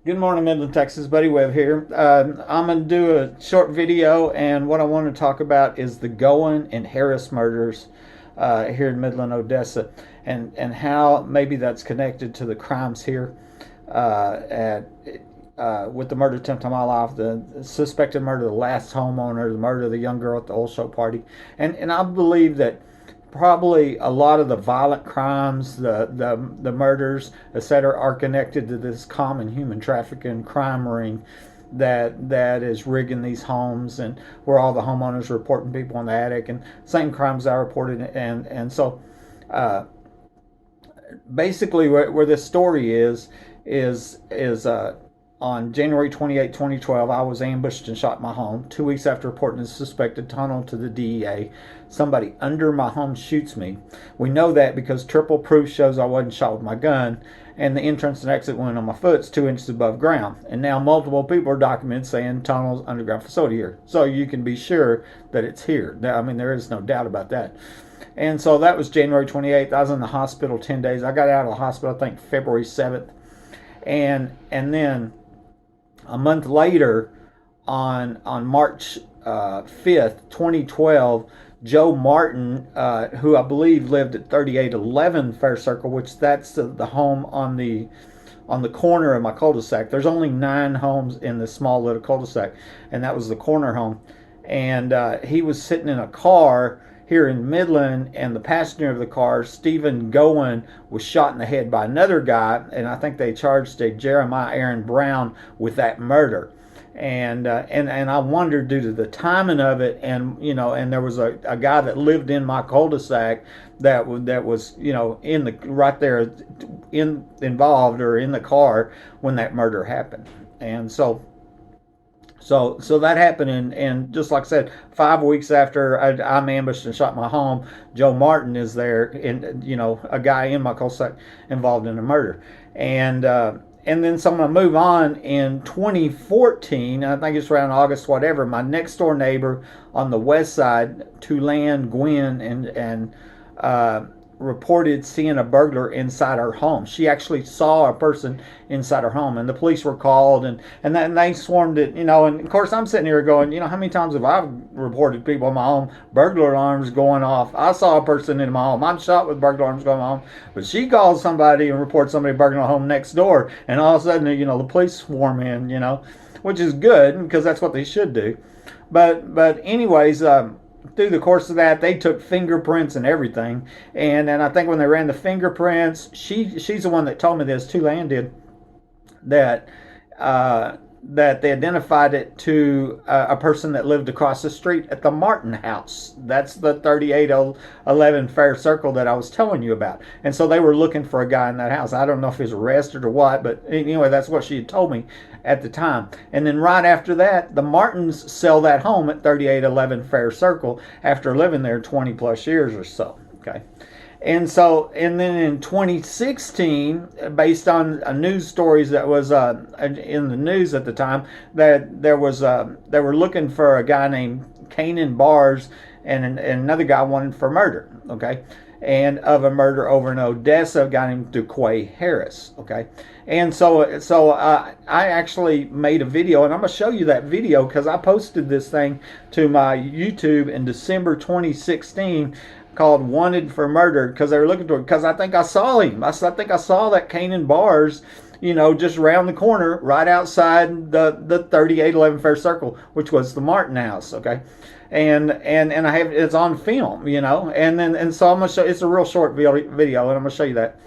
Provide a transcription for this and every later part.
Good morning, Midland, Texas. Buddy Webb here. I'm going to do a short video, and what I want to talk about is the Gowan and Harris murders here in Midland, Odessa, and how maybe that's connected to the crimes here at with the murder attempt on my life, the suspected murder of the last homeowner, the murder of the young girl at the old show party, and I believe that probably a lot of the violent crimes, the murders, etc., are connected to this common human trafficking crime ring that is rigging these homes, and where all the homeowners are reporting people in the attic, and same crimes I reported, and so uh, basically where this story is on January 28, 2012, I was ambushed and shot in my home. 2 weeks after reporting a suspected tunnel to the DEA, somebody under my home shoots me. We know that because triple proof shows I wasn't shot with my gun, and the entrance and exit wound on my foot is 2 inches above ground. And now multiple people are documented saying tunnels, underground facility here. So you can be sure that it's here. I mean, there is no doubt about that. And so that was January 28th. I was in the hospital 10 days. I got out of the hospital, I think, February 7th. And then a month later, on March 5th, 2012, Joe Martin, who I believe lived at 3811 Faircircle, which that's the home on the corner of my cul-de-sac. There's only 9 homes in this small little cul-de-sac, and that was the corner home. And he was sitting in a car here in Midland, and the passenger of the car, Stephan Gowan, was shot in the head by another guy, and I think they charged a Jeremiah Aaron Brown with that murder. And I wondered, due to the timing of it, and there was a guy that lived in my cul-de-sac that was in the right there involved or in the car when that murder happened. And so that happened, and just like I said, 5 weeks after I'm ambushed and shot in my home, Joe Martin is there, and a guy in my cul-de-sac involved in a murder. And then so I'm gonna move on. In 2014, I think it's around August, whatever, my next door neighbor on the west side, Tulan Nguyen, and reported seeing a burglar inside her home. She actually saw a person inside her home, and the police were called, and they swarmed it, and of course I'm sitting here going, how many times have I reported people in my home, burglar alarms going off? I saw a person in my home. I'm shot with burglar alarms going on. But she calls somebody and reports somebody burgling a home next door, and all of a sudden, the police swarm in, which is good because that's what they should do. But anyways, through the course of that, they took fingerprints and everything. And I think when they ran the fingerprints, she's the one that told me this. Tulan did that. That they identified it to a person that lived across the street at the Martin house. That's the 3811 Faircircle that I was telling you about. And so they were looking for a guy in that house. I don't know if he was arrested or what, but anyway, that's what she had told me at the time. And then right after that, the Martins sell that home at 3811 Faircircle after living there 20 plus years or so. Okay. And then in 2016, based on news stories that was in the news at the time, that they were looking for a guy named Canaan Bars, and another guy wanted for murder. Okay. And of a murder over in Odessa, a guy named DeQuay Harris. Okay. And so I actually made a video, and I'm going to show you that video because I posted this thing to my YouTube in December 2016, called Wanted for Murder, because they were looking for, because I think I saw him. I think I saw that Canaan Bars, just around the corner, right outside the 3811 Faircircle, which was the Martin house. Okay. And I have, it's on film, and so I'm gonna show, it's a real short video, and I'm gonna show you that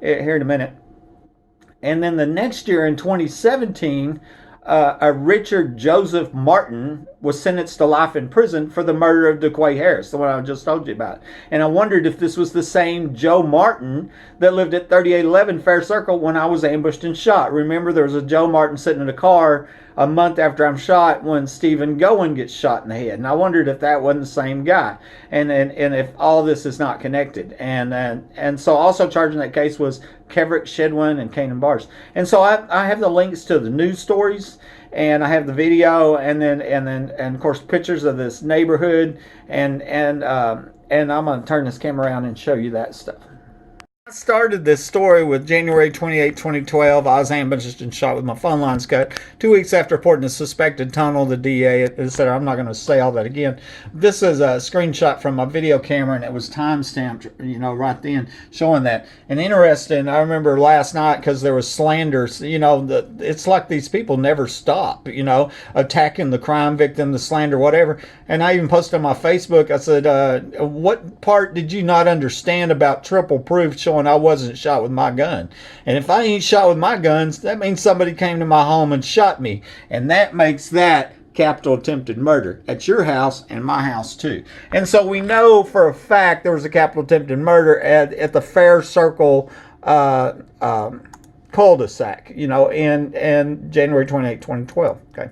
here in a minute. And then the next year in 2017, a Richard Joseph Martin was sentenced to life in prison for the murder of DeQuay Harris, the one I just told you about. And I wondered if this was the same Joe Martin that lived at 3811 Faircircle when I was ambushed and shot. Remember, there was a Joe Martin sitting in a car a month after I'm shot when Stephan Gowan gets shot in the head. And I wondered if that wasn't the same guy, and if all this is not connected. And so also charging that case was Kevrick Shedwin and Canaan Bars. And so I have the links to the news stories, and I have the video, and of course pictures of this neighborhood, and I'm going to turn this camera around and show you that stuff. I started this story with January 28, 2012. I was ambushed and shot with my phone lines cut. 2 weeks after reporting a suspected tunnel, the DA, etc. I'm not going to say all that again. This is a screenshot from my video camera, and it was time stamped, right then, showing that. And interesting, I remember last night, because there was slander, it's like these people never stop, attacking the crime victim, the slander, whatever. And I even posted on my Facebook, I said, what part did you not understand about triple proof showing I wasn't shot with my gun? And if I ain't shot with my guns, that means somebody came to my home and shot me. And that makes that capital attempted murder at your house and my house too. And so we know for a fact there was a capital attempted murder at the Faircircle Cul De Sac, in January 28, 2012. Okay.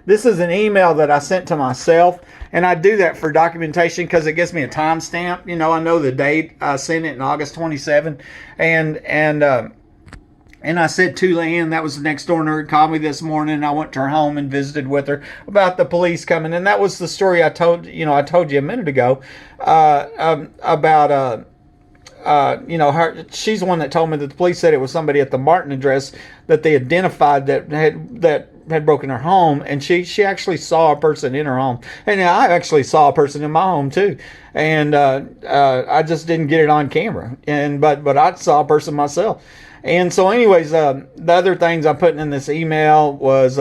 This is an email that I sent to myself, and I do that for documentation because it gives me a timestamp. I know the date. I sent it in August 27, and I said Tulan, that was the next door neighbor, called me this morning. I went to her home and visited with her about the police coming, and that was the story I told you a minute ago about. Her. She's the one that told me that the police said it was somebody at the Martin address that they identified that had broken her home, and she actually saw a person in her home, and I actually saw a person in my home too, and I just didn't get it on camera, but I saw a person myself. And so anyways, the other things I'm putting in this email was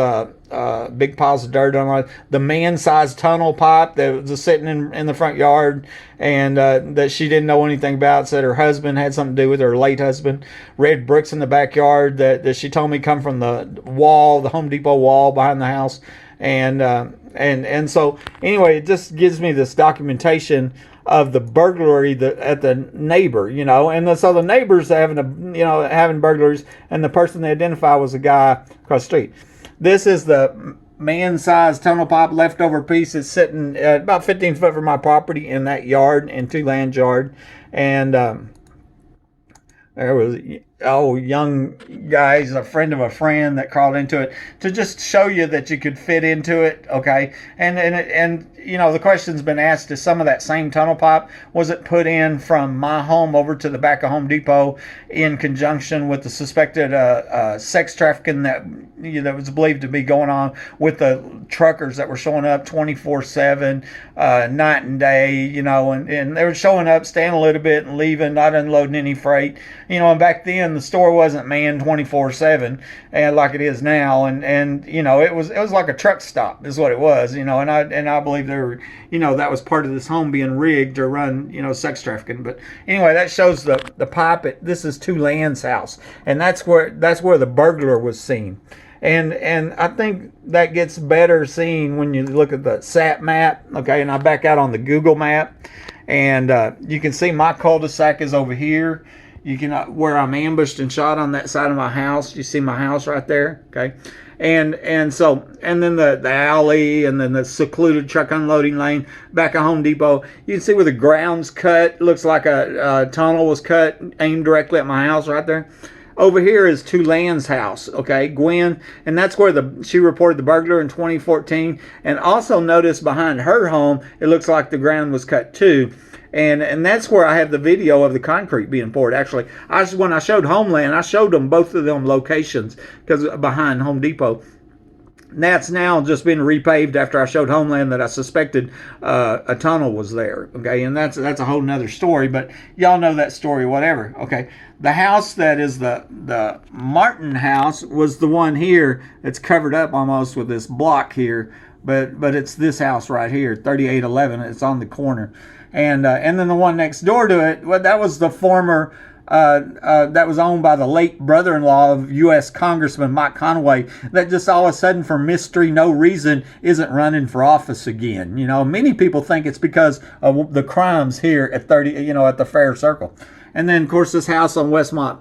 big piles of dirt on the man-sized tunnel pipe that was sitting in the front yard, and that she didn't know anything about. Said her husband had something to do with her late husband. Red bricks in the backyard that she told me come from the wall, the Home Depot wall behind the house. And so anyway, it just gives me this documentation of the burglary at the neighbor, and so the neighbors having burglaries, and the person they identify was a guy across the street. This is the man-sized tunnel pipe leftover piece. It's sitting about 15 foot from my property in that yard, in Tulan's yard, and there was young guys, a friend of a friend that crawled into it to just show you that you could fit into it. Okay. And the question's been asked, is some of that same tunnel pipe, was it put in from my home over to the back of Home Depot in conjunction with the suspected sex trafficking that was believed to be going on with the truckers that were showing up 24/7, night and day, and they were showing up, staying a little bit and leaving, not unloading any freight, and back then the store wasn't manned 24/7 and like it is now, and it was like a truck stop is what it was, and I believe there were, that was part of this home being rigged to run, sex trafficking. But anyway, that shows the pipe. This is Tulan's house, and that's where the burglar was seen. And I think that gets better seen when you look at the sat map, okay, and I back out on the Google map, and you can see my cul-de-sac is over here. You can where I'm ambushed and shot on that side of my house. You see my house right there, okay? And then the alley, and then the secluded truck unloading lane back at Home Depot. You can see where the ground's cut. Looks like a tunnel was cut, aimed directly at my house right there. Over here is Tulan's house, okay, Gwen, and that's where she reported the burglar in 2014. And also notice behind her home, it looks like the ground was cut too. And that's where I have the video of the concrete being poured. Actually, when I showed Homeland, I showed them both of them locations because behind Home Depot. That's now just been repaved after I showed Homeland that I suspected a tunnel was there. Okay, and that's a whole nother story, but y'all know that story, whatever. Okay, the house that is the Martin house was the one here that's covered up almost with this block here, but it's this house right here, 3811. It's on the corner, and then the one next door to it, well, that was the former. That was owned by the late brother-in-law of U.S. Congressman Mike Conway, that just all of a sudden, for mystery, no reason, isn't running for office again. Many people think it's because of the crimes here at at the Faircircle. And then, of course, this house on Westmont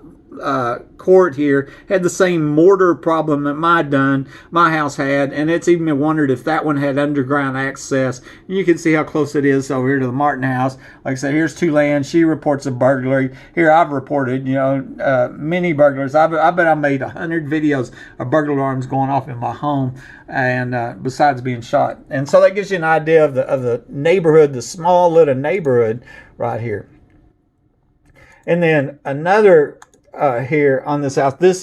Court here had the same mortar problem that my house had, and it's even been wondered if that one had underground access. You can see how close it is over here to the Martin house. Like I said, here's Tulan. She reports a burglary. Here I've reported, many burglaries. I bet I made 100 videos of burglar alarms going off in my home, and besides being shot. And so that gives you an idea of the neighborhood, the small little neighborhood right here. And then another here on this house. This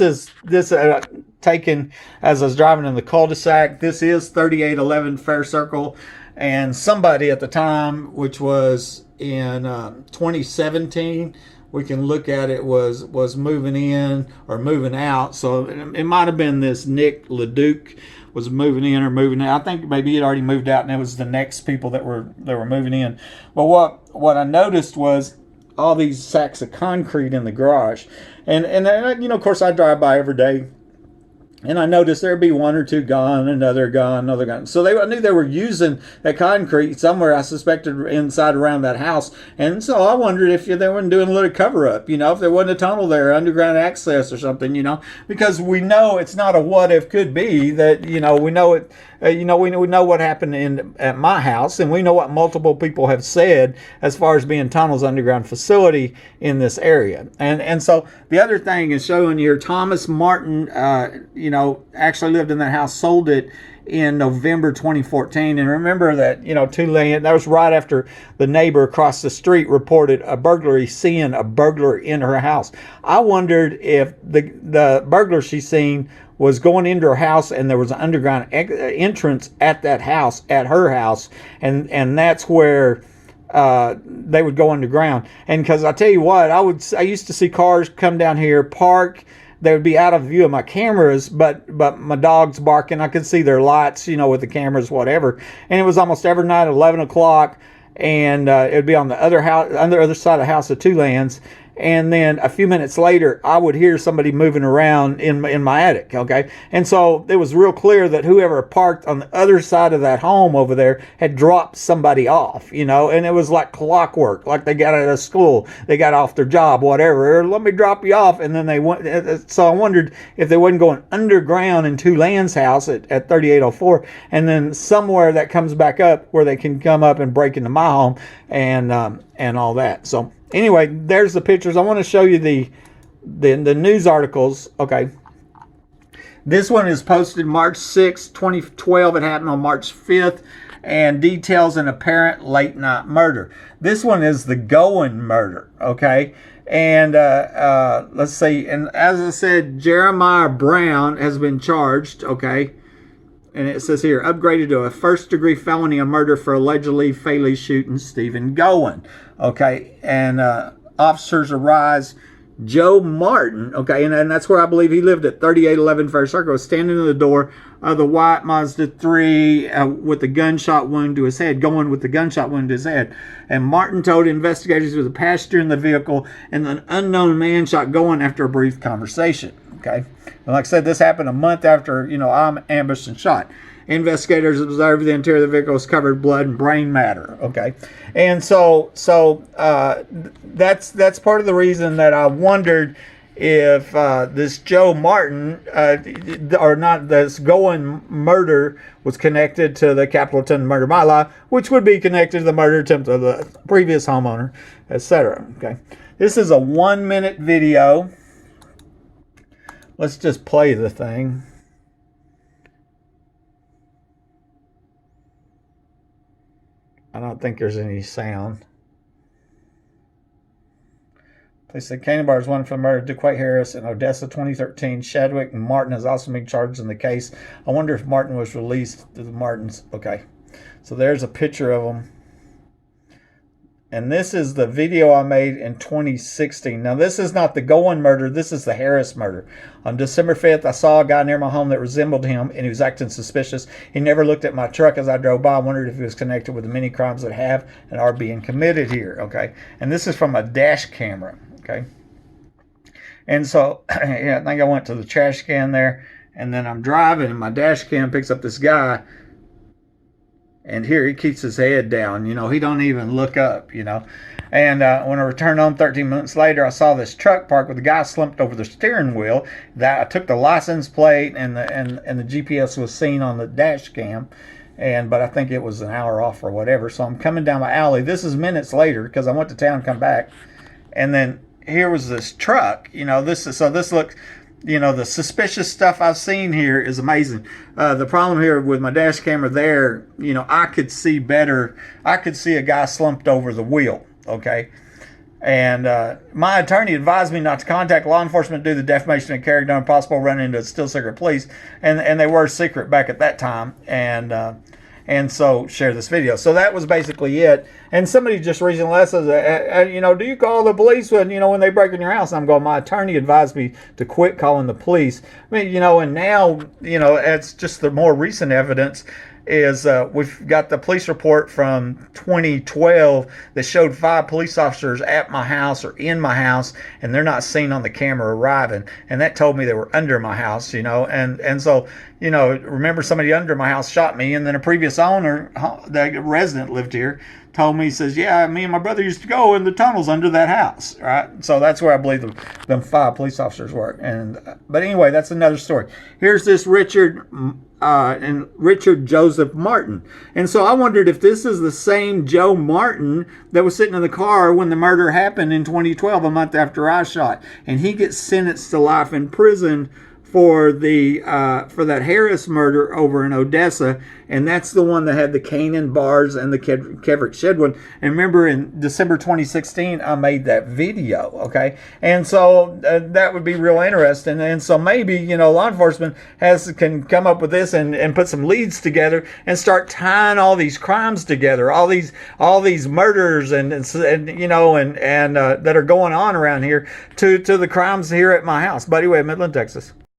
taken as I was driving in the Cul De Sac. This is 3811 Faircircle, and somebody at the time, which was in 2017, we can look at it, was moving in or moving out. So it might have been this Nick LeDuc was moving in or moving out. I think maybe he'd already moved out, and it was the next people that were moving in. But what I noticed was all these sacks of concrete in the garage, and of course I drive by every day, and I noticed there'd be one or two gone, another gone. So I knew they were using that concrete somewhere, I suspected, inside around that house. And so I wondered if they weren't doing a little cover up, if there wasn't a tunnel there, underground access or something, because we know it's not a what if could be that, we know it. We know what happened at my house, and we know what multiple people have said as far as being tunnels, underground facility in this area. And so the other thing is showing here, Thomas Martin, actually lived in that house, sold it in November 2014. And remember that, Tulan, that was right after the neighbor across the street reported a burglary, seeing a burglar in her house. I wondered if the burglar she seen was going into her house, and there was an underground entrance at that house, at her house, and that's where they would go underground. And because I tell you what, I used to see cars come down here, park. They would be out of view of my cameras, but my dog's barking. I could see their lights, with the cameras, whatever. And it was almost every night at 11 o'clock, and it would be on the other house, on the other side of the house of Tulan's. And then a few minutes later, I would hear somebody moving around in my attic, okay? And so it was real clear that whoever parked on the other side of that home over there had dropped somebody off, and it was like clockwork, like they got out of school, they got off their job, whatever, let me drop you off, and then they went. So I wondered if they wasn't going underground in Tulan's house at 3804, and then somewhere that comes back up where they can come up and break into my home and all that. So anyway, there's the pictures. I want to show you the news articles. Okay. This one is posted March 6, 2012. It happened on March 5th, and details an apparent late night murder. This one is the Gowan murder. Okay. And let's see. And as I said, Jeremiah Brown has been charged. Okay. And it says here, upgraded to a first-degree felony of murder for allegedly fatally shooting Stephan Gowan. Okay, and officers arise. Joe Martin, okay, and that's where I believe he lived at 3811 Faircircle, was standing in the door of the white Mazda 3 with a gunshot wound to his head, going with the gunshot wound to his head. And Martin told investigators he was a passenger in the vehicle, and an unknown man shot Gowan after a brief conversation. Okay, and like I said, this happened a month after I'm ambushed and shot. Investigators observed the interior of the vehicle was covered in blood and brain matter. Okay, and so that's part of the reason that I wondered if this Joe Martin or not, this Gowan murder was connected to the capital attempted murder of my life, which would be connected to the murder attempt of the previous homeowner, etc. Okay, this is a 1-minute video. Let's just play the thing. I don't think there's any sound. They said Candy Bar is one for the murder of DeQuay Harris in Odessa 2013. Shadwick and Martin has also been charged in the case. I wonder if Martin was released to the Martins. Okay, so there's a picture of them. And this is the video I made in 2016. Now, this is not the Gowan murder. This is the Harris murder. On December 5th, I saw a guy near my home that resembled him, and he was acting suspicious. He never looked at my truck as I drove by. I wondered if he was connected with the many crimes that have and are being committed here. Okay, and this is from a dash camera. Okay, and so yeah, I think I went to the trash can there, and then I'm driving, and my dash cam picks up this guy. And here he keeps his head down, he don't even look up, And when I returned home 13 minutes later, I saw this truck parked with the guy slumped over the steering wheel. That I took the license plate and the GPS was seen on the dash cam, but I think it was an hour off or whatever. So I'm coming down my alley. This is minutes later because I went to town, come back, and then here was this truck. This looks. The suspicious stuff I've seen here is amazing. The problem here with my dash camera there, I could see better. I could see a guy slumped over the wheel, okay? And my attorney advised me not to contact law enforcement due to the defamation of character and possible run into still secret police, and they were secret back at that time, and so share this video. So that was basically it. And somebody just recently says, you know, do you call the police when, you know, when they break in your house? And I'm going, my attorney advised me to quit calling the police. I mean, you know, and now, you know, it's just the more recent evidence is we've got the police report from 2012 that showed 5 police officers at my house or in my house, and they're not seen on the camera arriving. And that told me they were under my house, you know. And so, you know, remember somebody under my house shot me, and then a previous owner, the resident lived here, told me, he says, yeah, me and my brother used to go in the tunnels under that house, right? So that's where I believe them 5 police officers were. And but anyway, that's another story. Here's this Richard Joseph Martin. And so I wondered if this is the same Joe Martin that was sitting in the car when the murder happened in 2012, a month after I shot. And he gets sentenced to life in prison for that Harris murder over in Odessa, and that's the one that had the Canaan bars and the Kevrick Shedwin. And remember, in December 2016, I made that video, okay? And so that would be real interesting. And so maybe, you know, law enforcement can come up with this and put some leads together and start tying all these crimes together, all these murders and you know and that are going on around here to the crimes here at my house. By the way, Midland, Texas.